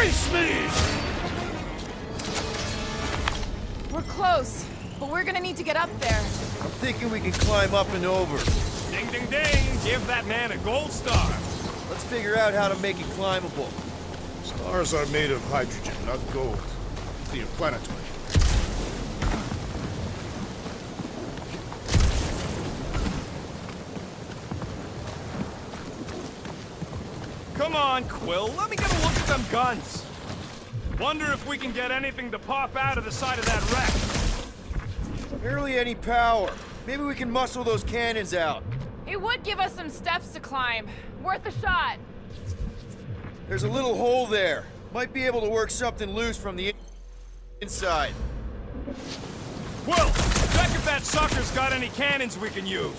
Face me! We're close, but we're gonna need to get up there. I'm thinking we can climb up and over. Ding, ding, ding! Give that man a gold star. Let's figure out how to make it climbable. Stars are made of hydrogen, not gold. Planetary. Come on, Quill. Let me get a look at them guns. Wonder if we can get anything to pop out of the side of that wreck. Barely any power. Maybe we can muscle those cannons out. It would give us some steps to climb. Worth a shot. There's a little hole there. Might be able to work something loose from the inside. Quill, check if that sucker's got any cannons we can use.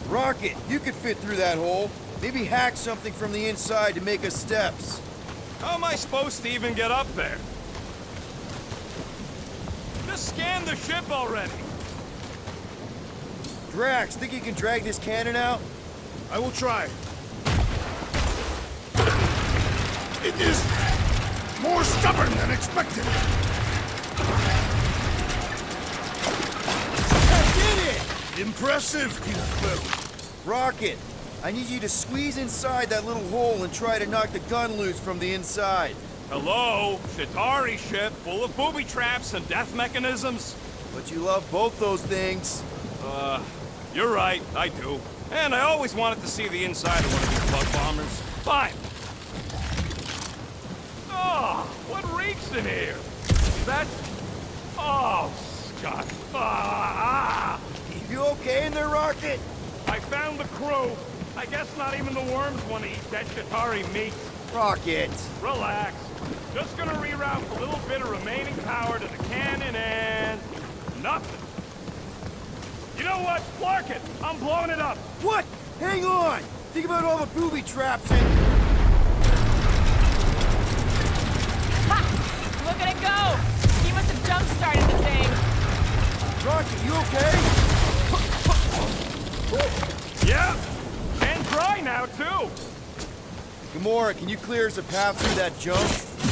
Rocket, you could fit through that hole. Maybe hack something from the inside to make us steps. How am I supposed to even get up there? Just scan the ship already. Drax, think you can drag this cannon out? I will try. It is more stubborn than expected. I did it! Impressive, Peter Quill. Rocket, I need you to squeeze inside that little hole and try to knock the gun loose from the inside. Hello? Chitauri ship full of booby traps and death mechanisms? But you love both those things. You're right, I do. And I always wanted to see the inside of one of these bug bombers. Fine. Oh, what reeks in here? Is that... Oh, Scott. You okay in there, Rocket? I found the crew. I guess not even the worms want to eat that Chitauri meat. Rocket. Relax. Just gonna reroute a little bit of remaining power to the cannon and... nothing. You know what? Clark it! I'm blowing it up! What? Hang on! Think about all the booby traps and... Ha! Look at it go! He must have jump-started the thing. Rocket, you okay? Yeah! And dry now, too! Gamora, can you clear us a path through that jump?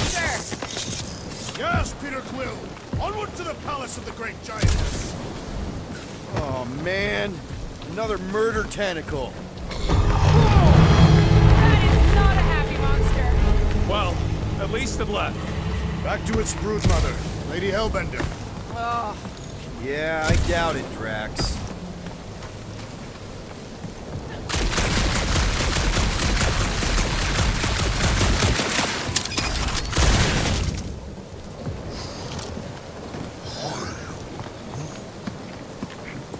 Sure. Yes, Peter Quill. Onward to the palace of the great giantess. Oh, man. Another murder tentacle. That is not a happy monster. Well, at least it left. Back to its brood mother, Lady Hellbender. Oh, Yeah, I doubt it, Drax.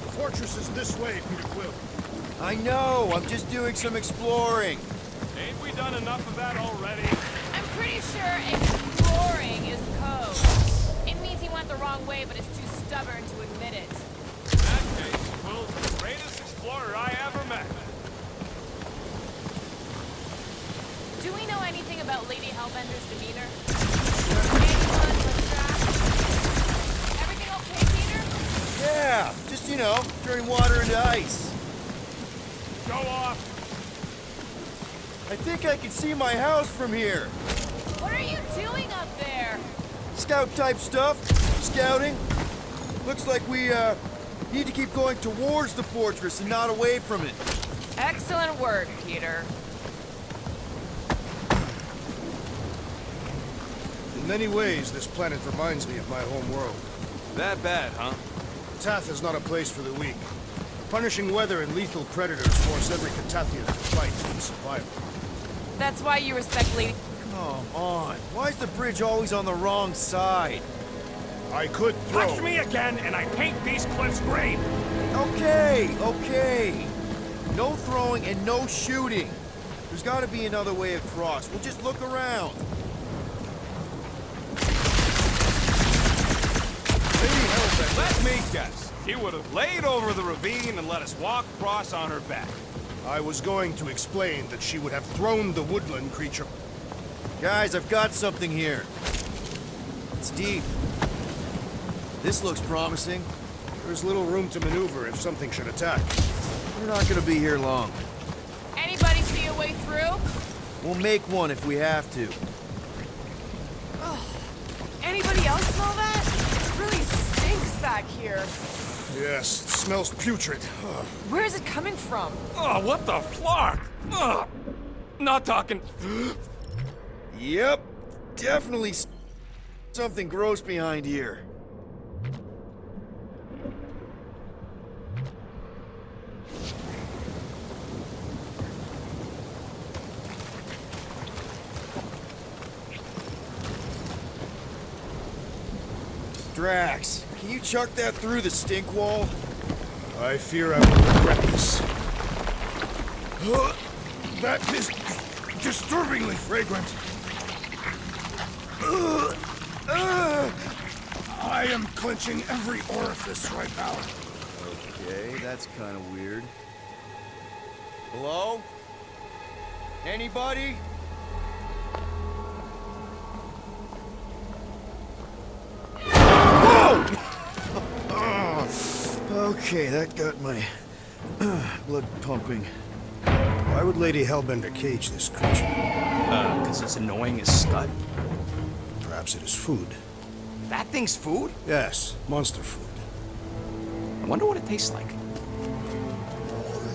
The fortress is this way, Peter Quill. I know, I'm just doing some exploring. Ain't we done enough of that already? I'm pretty sure exploring is code. It means he went the wrong way, but is too stubborn to admit it. In that case, Quill's the greatest explorer I ever met. Do we know anything about Lady Hellbender's demeanor? Anyone with traps? Everything okay, Peter? Yeah, just, you know, turning water into ice. Show off! I think I can see my house from here. What are you doing up there? Scout-type stuff. Scouting. Looks like we, need to keep going towards the fortress and not away from it. Excellent work, Peter. In many ways, this planet reminds me of my home world. That bad, huh? Tath is not a place for the weak. Punishing weather and lethal predators force every Catathian to fight for survival. That's why you respect Lady... Come on. Why is the bridge always on the wrong side? I could throw... Touch me again, and I paint these cliffs green! Okay, okay. No throwing and no shooting. There's gotta be another way across. We'll just look around. Lady Hellbender, let me guess. She would have laid over the ravine and let us walk across on her back. I was going to explain that she would have thrown the woodland creature. Guys, I've got something here. It's deep. This looks promising. There's little room to maneuver if something should attack. We're not gonna be here long. We'll make one if we have to. Anybody else smell that? It really stinks back here. Yes, it smells putrid. Ugh. Where is it coming from? Oh, what the flark? Ugh. Not talking. Yep, definitely something gross behind here. Drax, can you chuck that through the stink wall? I fear I will regret this. That is disturbingly fragrant. I am clenching every orifice right now. Okay, that's kind of weird. Hello? Anybody? Whoa! Okay, that got my blood pumping. Why would Lady Hellbender cage this creature? Because it's annoying as scud. Perhaps it is food. That thing's food? Yes, monster food. I wonder what it tastes like.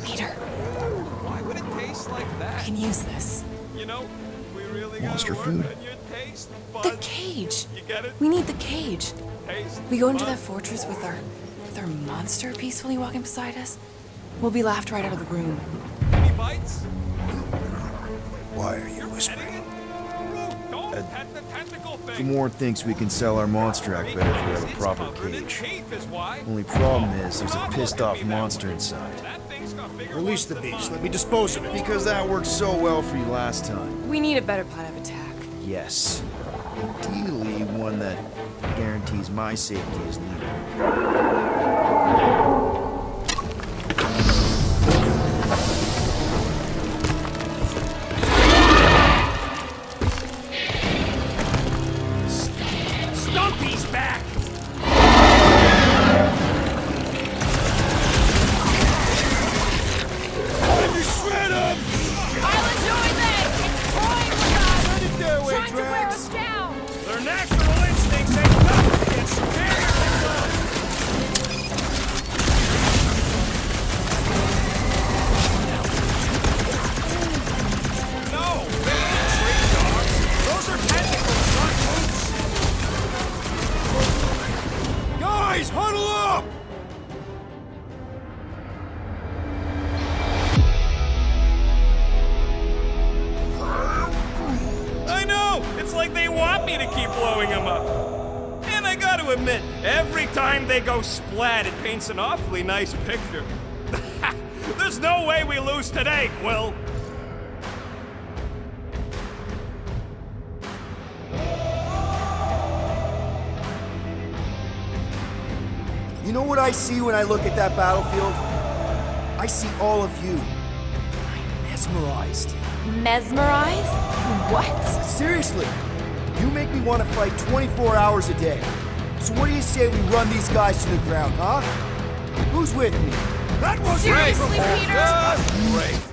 Peter, Why would it taste like I that? can use this. You know, we really Monster gotta work food. on your taste The buds. cage. You get it? We need the cage. Taste We go into buds. that fortress with our monster peacefully walking beside us. We'll be laughed right out of the room. Any bites? Why are you Petting whispering? it? Groot, don't pet the tentacle thing. Gamorn thinks we can sell our monster act better if we have a proper cage. Only problem is, there's a pissed off monster inside. Release the beast. Let me dispose of it. Because that worked so well for you last time. We need a better plan of attack. Yes. Ideally, one that guarantees my safety as leader. Stumpy's back! I'll enjoy this! It's toying with us! Their way, Trying to wear Drax. us down! Their natural instincts ain't nothing against superior technology. No, they're not tree dogs. Those are tentacles, not boots. Guys, huddle up! I know! It's like they want me to keep blowing them up. And I gotta admit, every time they go splat, it paints an awfully nice picture. There's no way we lose today, Quill. You know what I see when I look at that battlefield? I see all of you. I'm mesmerized. Mesmerized? What? Seriously, you make me want to fight 24 hours a day. So what do you say we run these guys to the ground, huh? Who's with me? That was Seriously, Peter? great.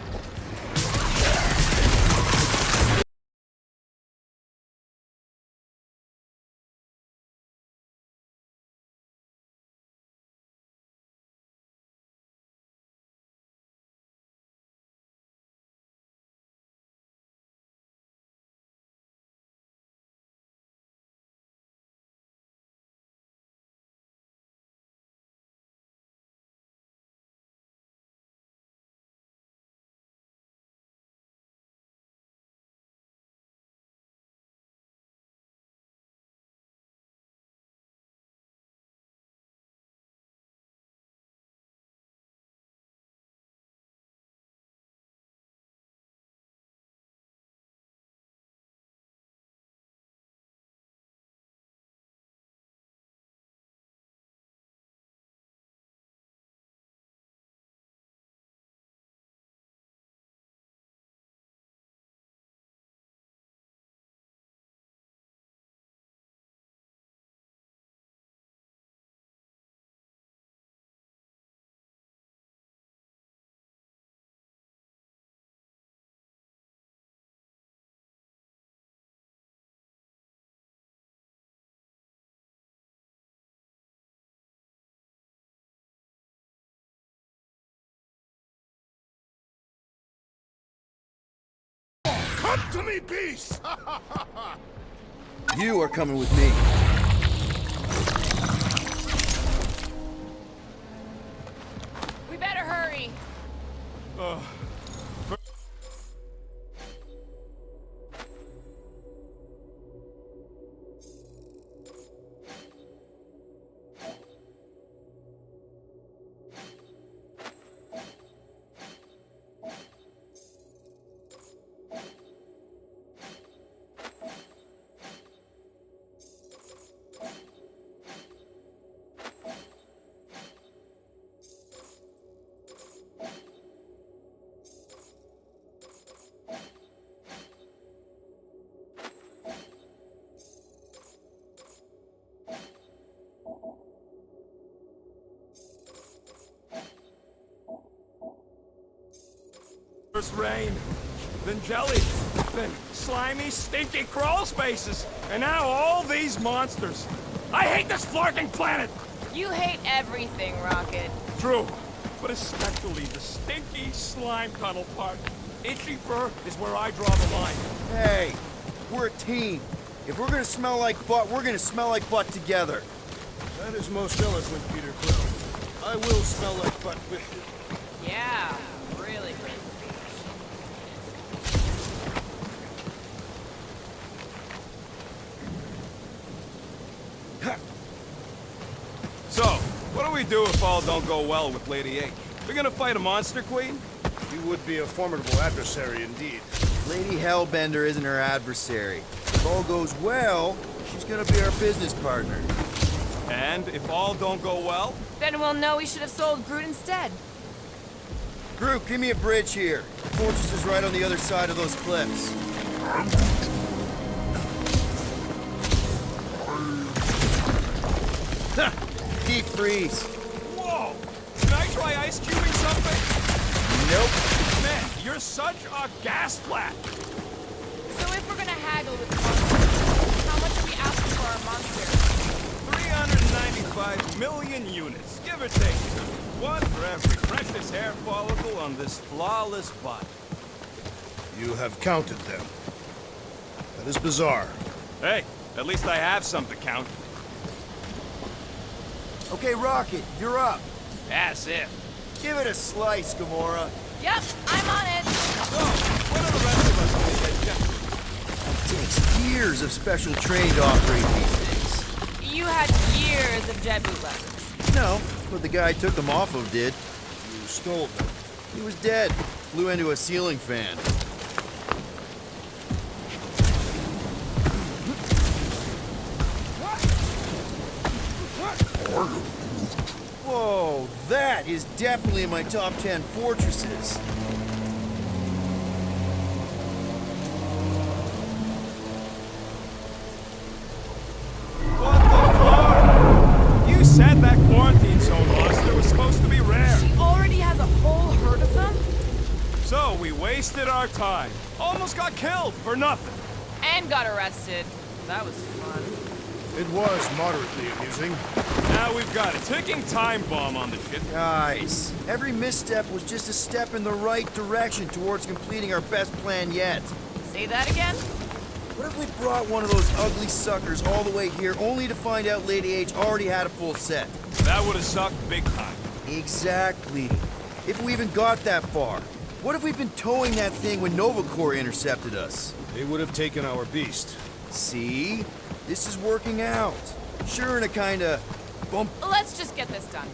Come to me, beast! You are coming with me. We better hurry. First rain, then jelly, then slimy, stinky crawl spaces, and now all these monsters. I hate this flarking planet! You hate everything, Rocket. True, but especially the stinky slime tunnel part. Itchy fur is where I draw the line. Hey, we're a team. If we're gonna smell like butt, we're gonna smell like butt together. That is most eloquent, Peter Quill. I will smell like butt with you. Yeah, really great. So, what do we do if all don't go well with Lady H? We're gonna fight a monster queen? You would be a formidable adversary indeed. Lady Hellbender isn't her adversary. If all goes well, she's gonna be our business partner. And if all don't go well? Then we'll know we should have sold Groot instead. Groot, give me a bridge here. The fortress is right on the other side of those cliffs. Ha! Deep freeze. Whoa! Can I try ice cubing something? Nope. Man, you're such a gas flat! So if we're gonna haggle with the monster, how much are we asking for our monster? 395 million units, give or take. One for every precious hair follicle on this flawless body. You have counted them. That is bizarre. Hey, at least I have some to count. Okay, Rocket, you're up. As if. Give it a slice, Gamora. Yep, I'm on it. So, what are the rest of us gonna get Jeff? It takes years of special training to operate these things. You had years of jet boot lessons. No, but the guy I took them off of did. You stole them. He was dead. Flew into a ceiling fan. Whoa, that is definitely in my top 10 fortresses. What the fuck? You said that quarantine zone monster was supposed to be rare. She already has a whole herd of them? So we wasted our time. Almost got killed for nothing. And got arrested. That was fun. It was moderately amusing. Now we've got a ticking time bomb on the ship. Guys, every misstep was just a step in the right direction towards completing our best plan yet. Say that again? What if we brought one of those ugly suckers all the way here only to find out Lady H already had a full set? That would have sucked big time. Exactly. If we even got that far. What if we'd been towing that thing when Nova Corps intercepted us? They would have taken our beast. See? This is working out. Sure, in a kinda bump. Let's just get this done.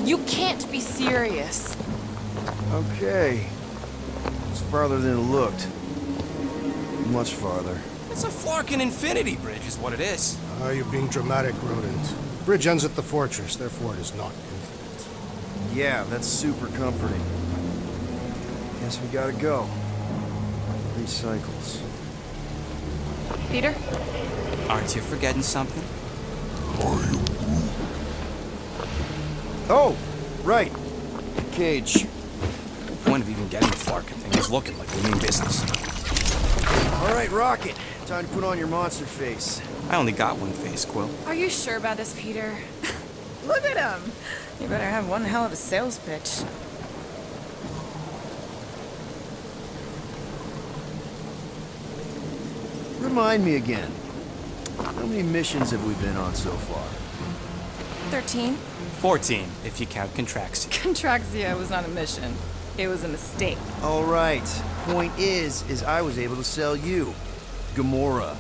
You can't be serious. Okay. It's farther than it looked. Much farther. It's a flarkin' infinity bridge is what it is. Ah, you're being dramatic, rodent. Bridge ends at the fortress, therefore it is not infinite. Yeah, that's super comforting. Guess we gotta go. 3 cycles. Peter? Aren't you forgetting something? Oh, right. Cage. The point of even getting the flarkin' thing is looking like we mean business. All right, Rocket. Time to put on your monster face. I only got one face, Quill. Are you sure about this, Peter? Look at him. You better have one hell of a sales pitch. Remind me again. How many missions have we been on so far? 13. 14, if you count Contraxia. Contraxia was not a mission. It was a mistake. All right. Point is I was able to sell you. Gamora,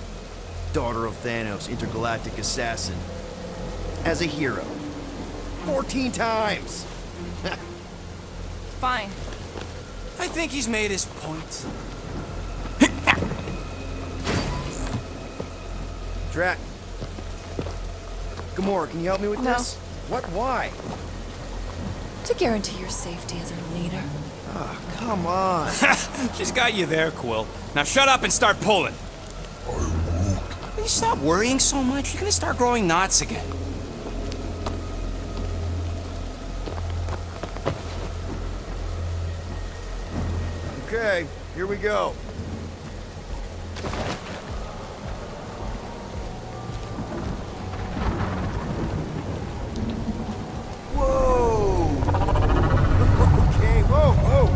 daughter of Thanos, intergalactic assassin. As a hero. 14 times! Fine. I think he's made his point. Drac. Gamora, can you help me with No. this? What? Why? To guarantee your safety as a leader. Ah, come on. She's got you there, Quill. Now shut up and start pulling. Will you stop worrying so much? You're gonna start growing knots again. Okay, here we go. Whoa! Okay, whoa!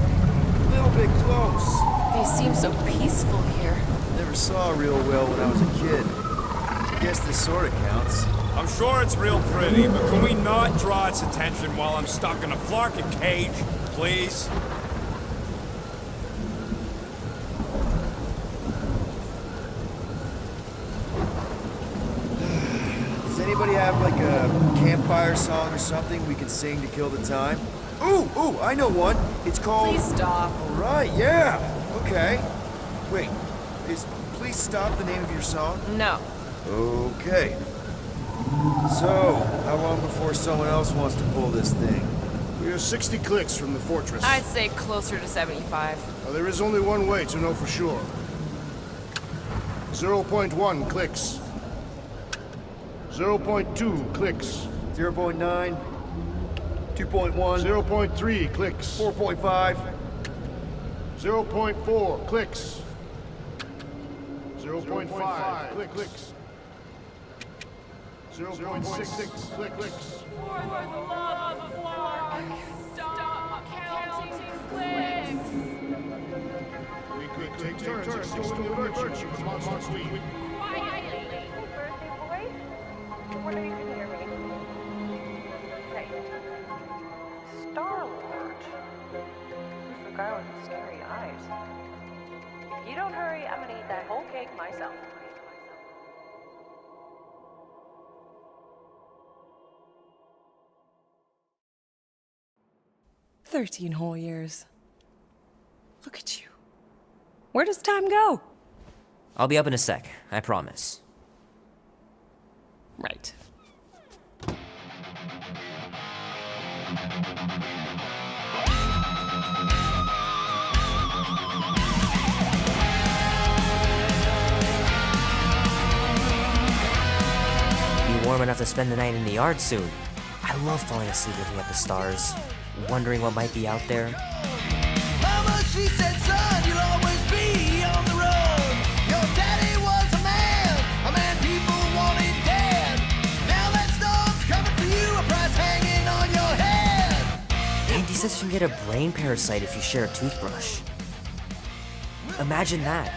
A little bit close. They seem so peaceful here. Never saw real well when I was a kid. I guess this sorta counts. I'm sure it's real pretty, but can we not draw its attention while I'm stuck in a flarkin' cage, please? Does anybody have like a campfire song or something we can sing to kill the time? Ooh, I know one. It's called... Please stop. All right, yeah. Okay. Wait, is Please Stop the name of your song? No. Okay. So, how long before someone else wants to pull this thing? We are 60 clicks from the fortress. I'd say closer to 75. Now, there is only one way to know for sure. 0.1 clicks. 0.2 clicks. 0.9, 2.1, 0.3 clicks. 4.5. 0.4 clicks. 0.5 clicks. 0.6 clicks. For the love of Clark, stop counting clicks. We could take turns extolling the virtue of monster speed. Quietly. Birthday boy? What are you gonna hear me? Say, Star-Lord. Who's the guy with the scary eyes? If you don't hurry, I'm gonna eat that whole cake myself. "13 whole years. Look at you. Where does time go?" I'll be up in a sec, I promise. Right. Be warm enough to spend the night in the yard soon. I love falling asleep looking at the stars, wondering what might be out there. Mama, she said, son, you'll always be on the road. Your daddy was a man people wanted dead. Now that storm's coming for you, a price hanging on your head. Andy says you can get a brain parasite if you share a toothbrush. Imagine that.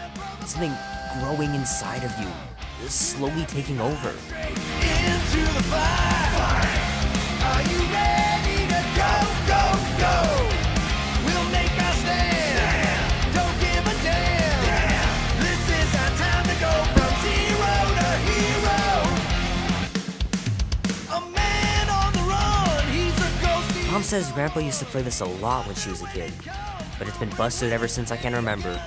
Something growing inside of you, slowly taking over. Into the fire. Are you ready to go, go, go? We'll make our stand. Don't give a damn. This is our time to go from zero to hero. A man on the run, he's a ghosty. Mom says Grandpa used to play this a lot when she was a kid, but it's been busted ever since I can remember.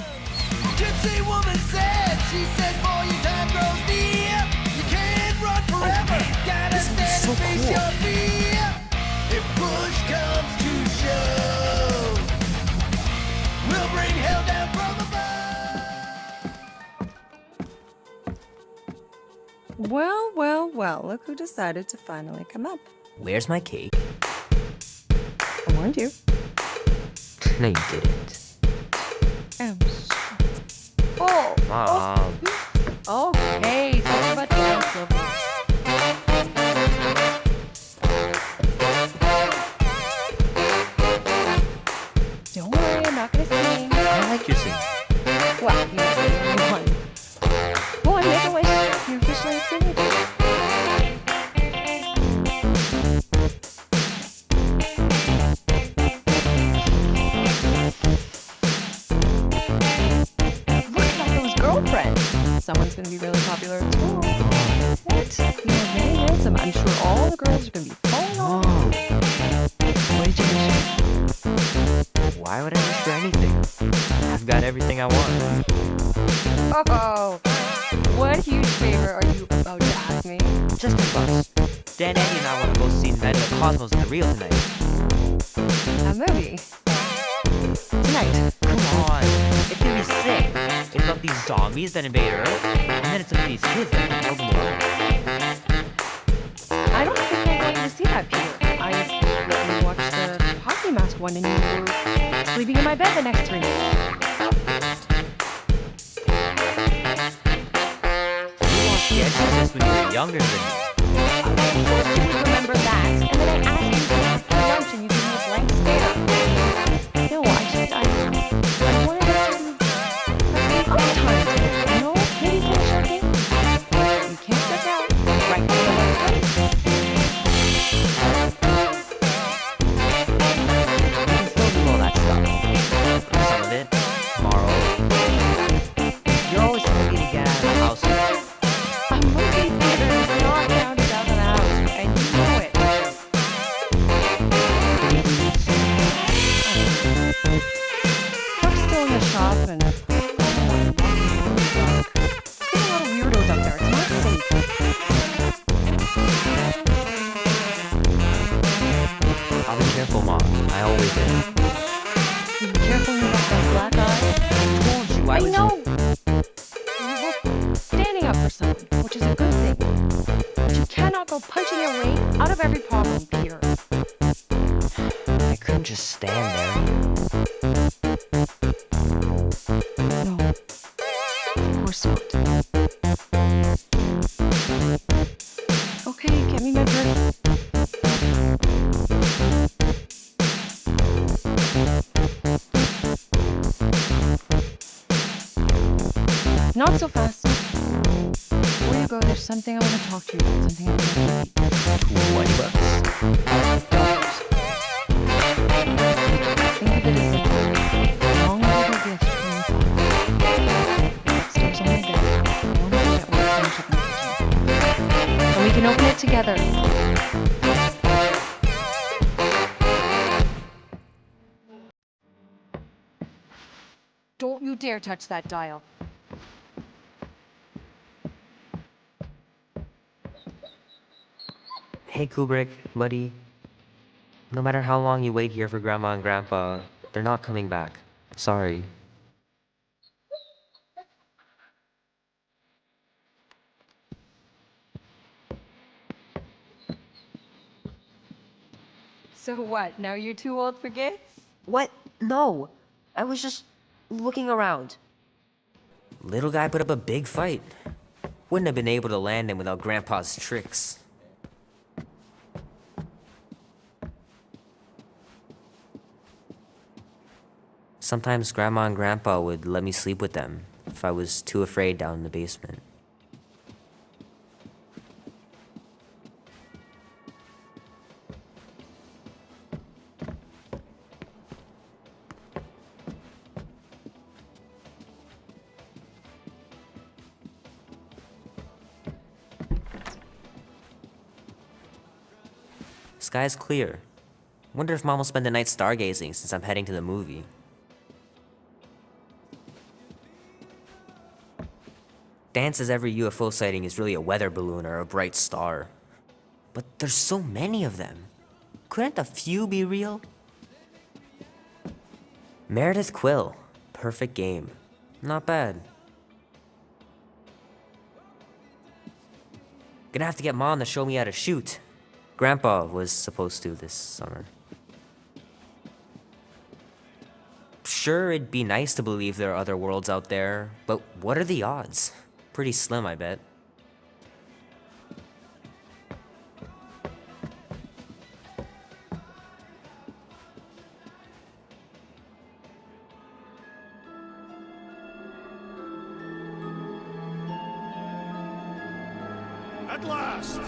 Gypsy woman said, she said, boy, your time grows near. You can't run forever. Gotta this is stand so and face cool. your fear. If push comes to shove, we'll bring hell down from above. Well, well, well, look who decided to finally come up. Where's my cake? I warned you. No, you didn't. Oh. Mom. Okay, talk about dance level. Don't worry, I'm not gonna sing. I like your singing. Well, you're the only one. Go on, make a wish. You're officially excluded. Look at all those girlfriends. Someone's gonna be really popular at school. What? You're very handsome. I'm sure all the girls are gonna be falling off. What did you wish? Why would I wish for anything? I've got everything I want. Oh, what huge favor are you about to ask me? Just $10. Dan, Andy, and I want to go see Night of the Cosmos in the Real tonight. A movie? Tonight? Come on, it's gonna be sick. It's about these zombies that invade Earth, and then it's about these kids that can build them all. I don't think I wanted to see that, Peter. I recently watched the hockey mask one and you were sleeping in my bed the next 3 days. You watched The Exorcist when you were younger than me. Of course you would remember that, and then I asked you to come for lunch and you gave me a blank stare. No, I wanted us to have some fun time together, you know? Maybe finish our game. You can't get out. Right to the right place. You can still do all that stuff. Some of it, tomorrow. You're always telling me to get out of the house. I'm looking, Peter. You're not down to out of the house, and you know it. Truck's still in the shop, and I don't want to walk in the dark. There's been a lot of weirdos up there. It's not safe. I'll be careful, Mom. I always am. Be careful you got that black eye. I told you I was... know. You were standing up for someone, which is a good thing. But you cannot go punching your way out of every problem, Peter. I couldn't just stand there. No. Of course not. Okay, get me my purse. Not so fast. Before you go, there's something I want to talk to you about. Something I want to $20. think of it as a long little gift from your father. Upstairs on my bed. I want to get one finish up in the kitchen. And we can open it together. Don't you dare touch that dial. Hey, Kubrick, buddy. No matter how long you wait here for Grandma and Grandpa, they're not coming back. Sorry. So what? Now you're too old for gifts? What? No. I was just looking around. Little guy put up a big fight. Wouldn't have been able to land him without Grandpa's tricks. Sometimes Grandma and Grandpa would let me sleep with them if I was too afraid down in the basement. Sky's clear. Wonder if Mom will spend the night stargazing since I'm heading to the movie. Dan says every UFO sighting is really a weather balloon or a bright star. But there's so many of them. Couldn't a few be real? Meredith Quill. Perfect game. Not bad. Gonna have to get Mom to show me how to shoot. Grandpa was supposed to this summer. Sure, it'd be nice to believe there are other worlds out there, but what are the odds? pretty slim, I bet. At last!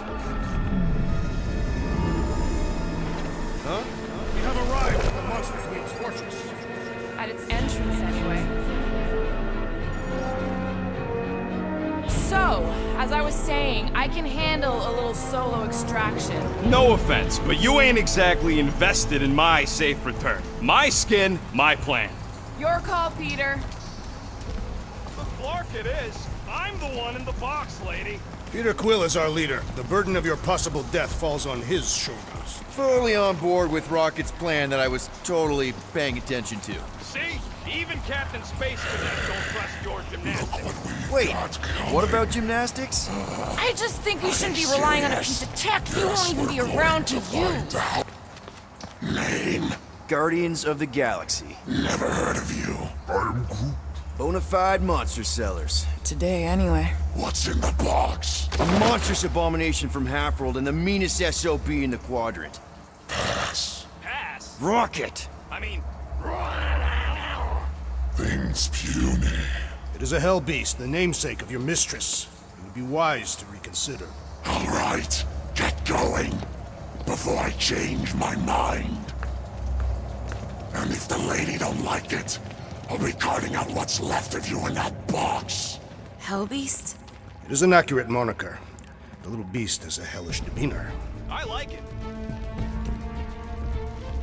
Huh? We have arrived at the Monster Queen's fortress. At its entrance, anyway. So, as I was saying, I can handle a little solo extraction. No offense, but you ain't exactly invested in my safe return. My skin, my plan. Your call, Peter. For Clark it is. I'm the one in the box, lady. Peter Quill is our leader. The burden of your possible death falls on his shoulders. Fully on board with Rocket's plan that I was totally paying attention to. See? Even Captain Space Cadet don't trust your gymnastics. Wait, what about gymnastics? I just think we shouldn't be relying on a piece of tech you won't even be around to use. Name? Guardians of the Galaxy. Never heard of you. I'm Groot. Bonafide monster sellers. Today, anyway. What's in the box? A monstrous abomination from Half-World and the meanest SOB in the quadrant. Pass. Pass? Rocket! I mean, Things puny. It is a hell beast, the namesake of your mistress. It would be wise to reconsider. All right, get going before I change my mind. And if the lady don't like it, I'll be carting out what's left of you in that box. Hellbeast? It is an accurate moniker. The little beast has a hellish demeanor. I like it.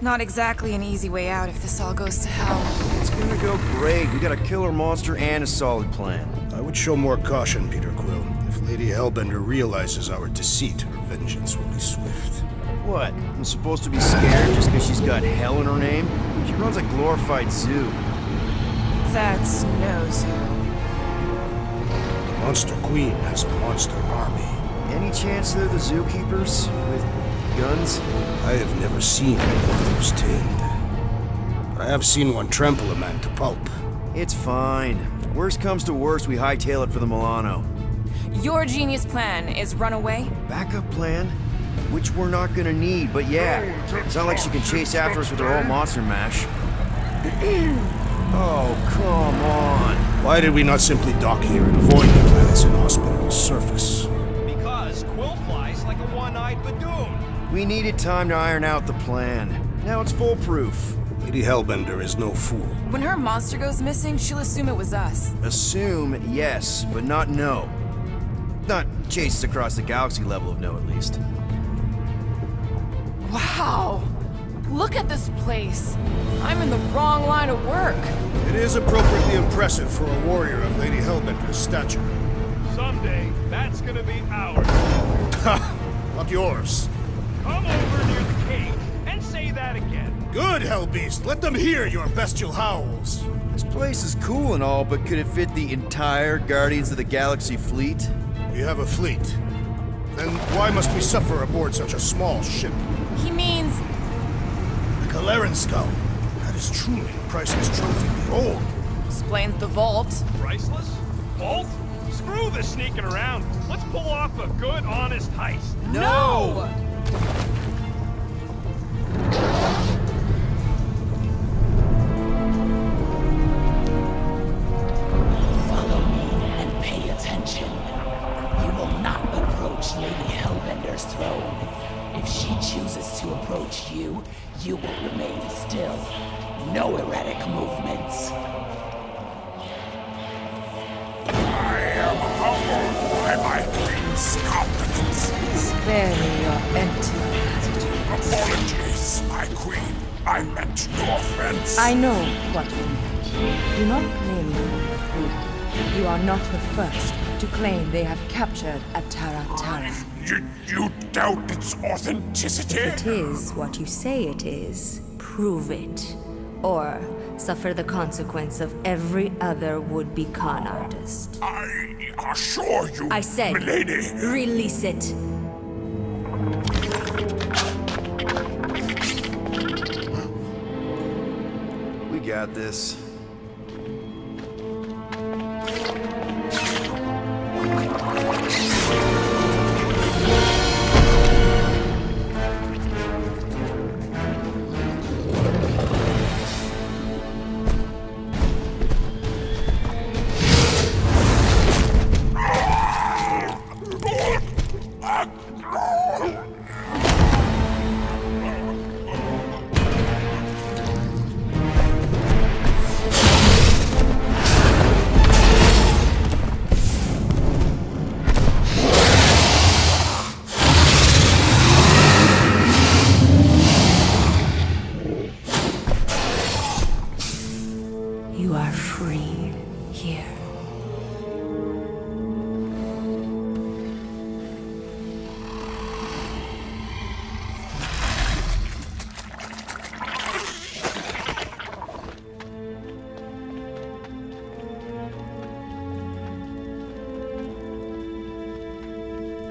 Not exactly an easy way out if this all goes to hell. It's gonna go great. We got a killer monster and a solid plan. I would show more caution, Peter Quill. If Lady Hellbender realizes our deceit, her vengeance will be swift. What? I'm supposed to be scared just because she's got hell in her name? She runs a glorified zoo. That's no zoo. The Monster Queen has a monster army. Any chance they're the zookeepers? With guns? I have never seen those tamed. But I have seen one trample a man to pulp. It's fine. Worst comes to worst, we hightail it for the Milano. Your genius plan is run away? Backup plan? Which we're not gonna need, but yeah. It's not like she can chase after us with her whole monster mash. Oh, come on. Why did we not simply dock here and avoid the planet's inhospitable surface? Because Quill flies like a one-eyed Badoon. We needed time to iron out the plan. Now it's foolproof. Lady Hellbender is no fool. When her monster goes missing, she'll assume it was us. Assume yes, but not no. Not chases across the galaxy level of no, at least. Wow! Look at this place! I'm in the wrong line of work. It is appropriately impressive for a warrior of Lady Hellbender's stature. Someday, that's gonna be ours. Ha! Not yours. Come over near the cage and say that again. Good, Hellbeast! Let them hear your bestial howls! This place is cool and all, but could it fit the entire Guardians of the Galaxy fleet? We have a fleet. Then why must we suffer aboard such a small ship? He means... The Kaleran skull. That is truly a priceless trophy. Behold! explains the vault. Priceless? Vault? Screw the sneaking around. Let's pull off a good, honest heist. No! Follow me and pay attention. You will not approach Lady Hellbender's throne. If she chooses to approach you, you will remain still. No erratic movements. I am humbled by my queen's competence. Spare me your empty attitude. Apologies, my queen. I meant no offense. I know what you meant. Do not blame me for your food. You are not the first to claim they have captured a Tara. You doubt its authenticity? If it is what you say it is, prove it. Or suffer the consequence of every other would-be con artist. I assure you, I said, milady. release it. We got this.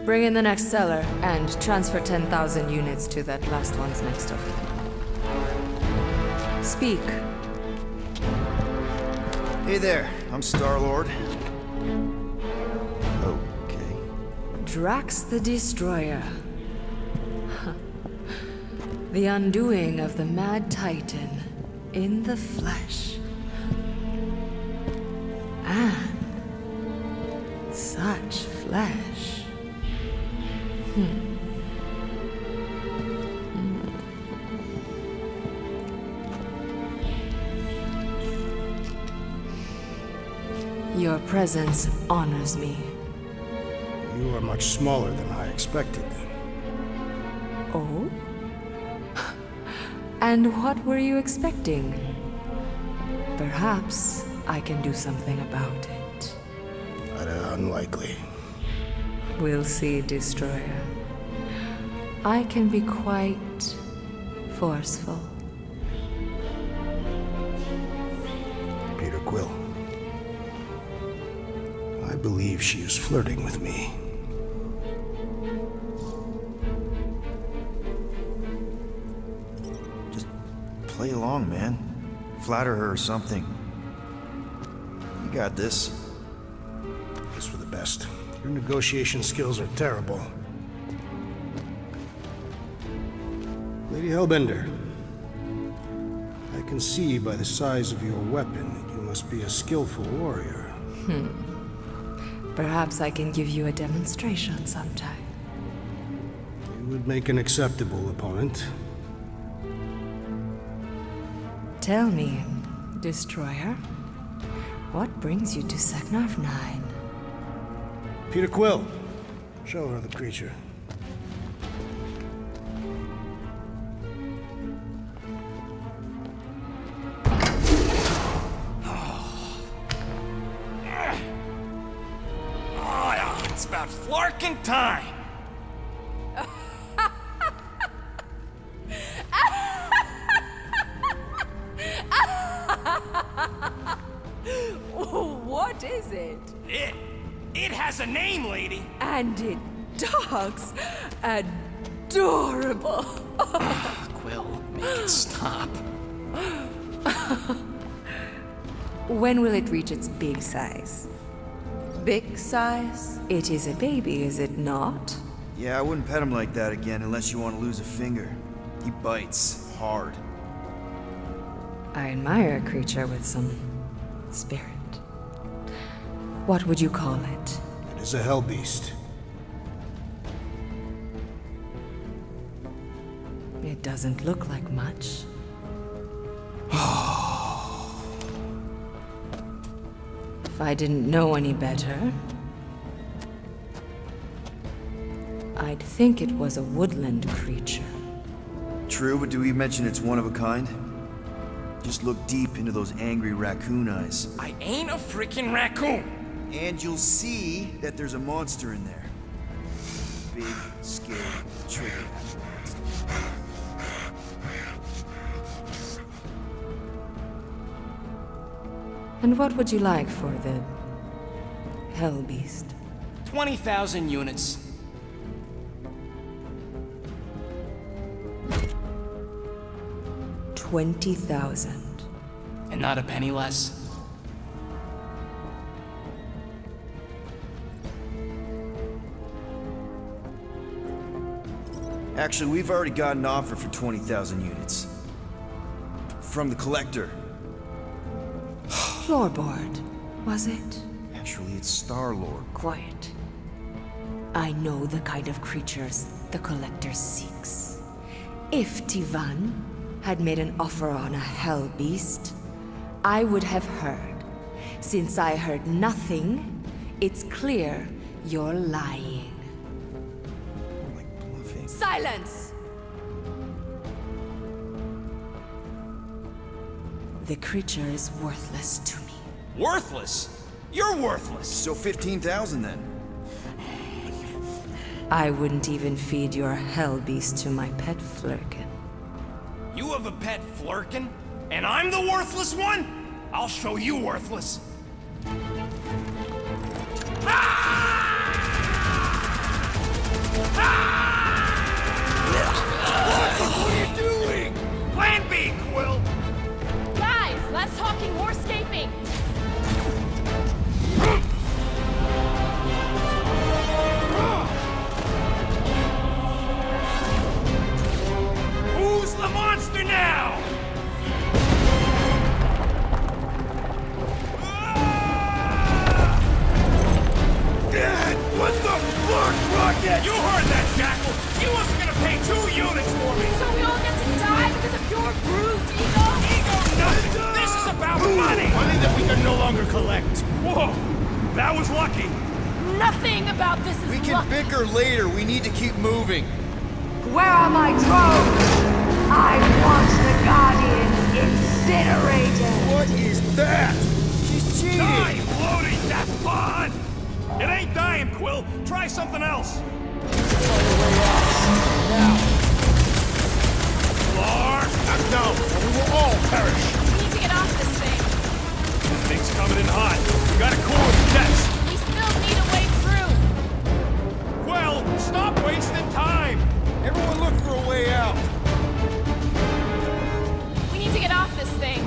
Bring in the next seller and transfer 10,000 units to that last one's next of it. Speak. Hey there, I'm Star-Lord. Okay. Drax the Destroyer. The undoing of the Mad Titan in the flesh. And such flesh. Your presence honors me. You are much smaller than I expected. Oh? And what were you expecting? Perhaps I can do something about it. Unlikely. We'll see, Destroyer. I can be quite forceful. Peter Quill. I believe she is flirting with me. Just play along, man. Flatter her or something. You got this. It's for the best. Your negotiation skills are terrible. Lady Hellbender, I can see by the size of your weapon that you must be a skillful warrior. Perhaps I can give you a demonstration sometime. You would make an acceptable opponent. Tell me, Destroyer, what brings you to Seknarf 9? Peter Quill, show her the creature. It's about flarking time! What is it? It has a name, lady! And it talks adorable. Quill, make it stop. When will it reach its big size? Big size? It is a baby, is it not? Yeah, I wouldn't pet him like that again unless you want to lose a finger. He bites hard. I admire a creature with some spirit. What would you call it? It is a hell beast. It doesn't look like much. If I didn't know any better, I'd think it was a woodland creature. True, but do we mention it's one of a kind? Just look deep into those angry raccoon eyes. I ain't a freaking raccoon! And you'll see that there's a monster in there. Big, scary, trigger happy monster. And what would you like for the hell beast? 20,000 units. $20,000. And not a penny less. Actually, we've already got an offer for 20,000 units. From the Collector. Floorboard, was it? Actually, it's Star-Lord. Quiet. I know the kind of creatures the Collector seeks. If Tivan had made an offer on a hell beast, I would have heard. Since I heard nothing, it's clear you're lying. Like bluffing. Silence! The creature is worthless to me. Worthless? You're worthless! So 15,000 then. I wouldn't even feed your hell beast to my pet Flurkin. You have a pet Flurkin? And I'm the worthless one? I'll show you worthless. Ah! it! You heard that, Jackal! She wasn't gonna pay 2 units for me! So we all get to die because of your bruised ego? Ego nothing! This is about money! Money that we can no longer collect. Whoa! That was lucky! Nothing about this is We can luck. bicker later. We need to keep moving. Where are my drones? I want the Guardians incinerated! What is that? She's cheating! Die, loading that fun! It ain't dying, Quill. Try something else. Clark! No, or we will all perish. We need to get off this thing. Thing's coming in hot. We gotta cool the jets. We still need a way through. Well, stop wasting time. Everyone look for a way out. We need to get off this thing.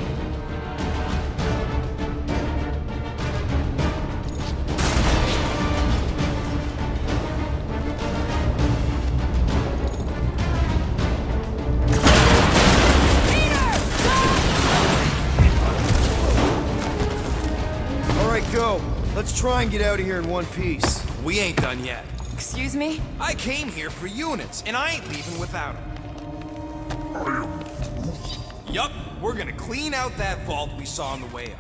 All right, go. Let's try and get out of here in one piece. We ain't done yet. Excuse me? I came here for units, and I ain't leaving without them. Yup, we're gonna clean out that vault we saw on the way up.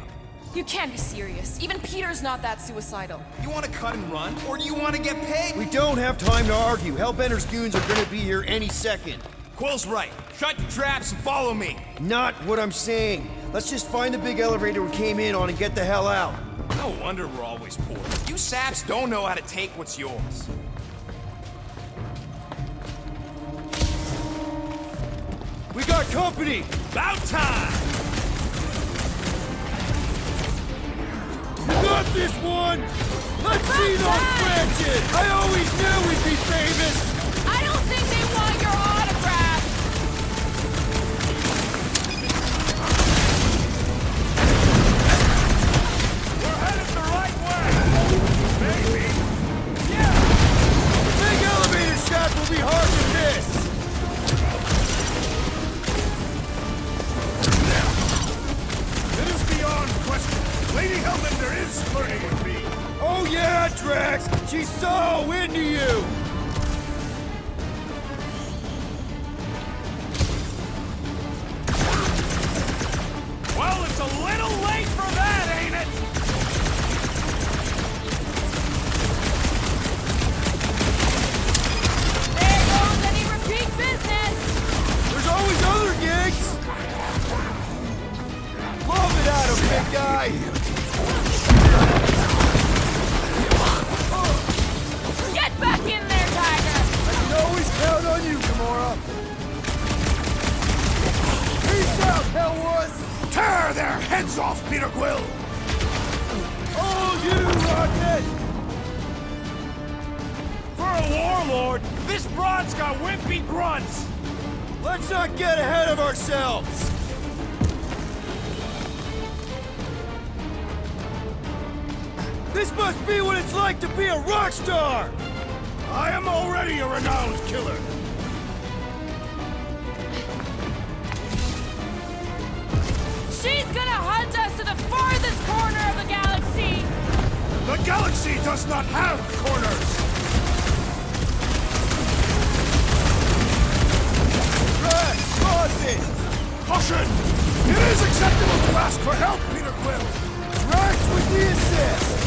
You can't be serious. Even Peter's not that suicidal. You wanna cut and run, or do you wanna get paid? We don't have time to argue. Hellbender's goons are gonna be here any second. Quill's right. Shut your traps and follow me. Not what I'm saying. Let's just find the big elevator we came in on and get the hell out. No wonder we're always poor. You saps don't know how to take what's yours. We got company! About time! You got this one! Let's see those branches! I always knew we'd be famous! I don't think they want your autograph. We're headed the right way! Maybe. Yeah! The big elevator shaft will be hard to miss! It is beyond question. Lady Hellbender is flirting with me. Oh yeah, Drax! She's so into you! Well, it's a little late for that, ain't it? There goes any repeat business. There's always other gigs! Love it out of big guy! Get back in there, Tiger. I can always count on you, Gamora! Peace out, Hellwoods! Tear their heads off, Peter Quill! All you, Rocket! For a warlord, this broad's got wimpy grunts. Let's not get ahead of ourselves! This must be what it's like to be a rock star! I am already a renowned killer. She's gonna hunt us to the farthest corner of the galaxy. The galaxy does not have corners. Drax, pause it! Caution! It is acceptable to ask for help, Peter Quill. Drax with the assist!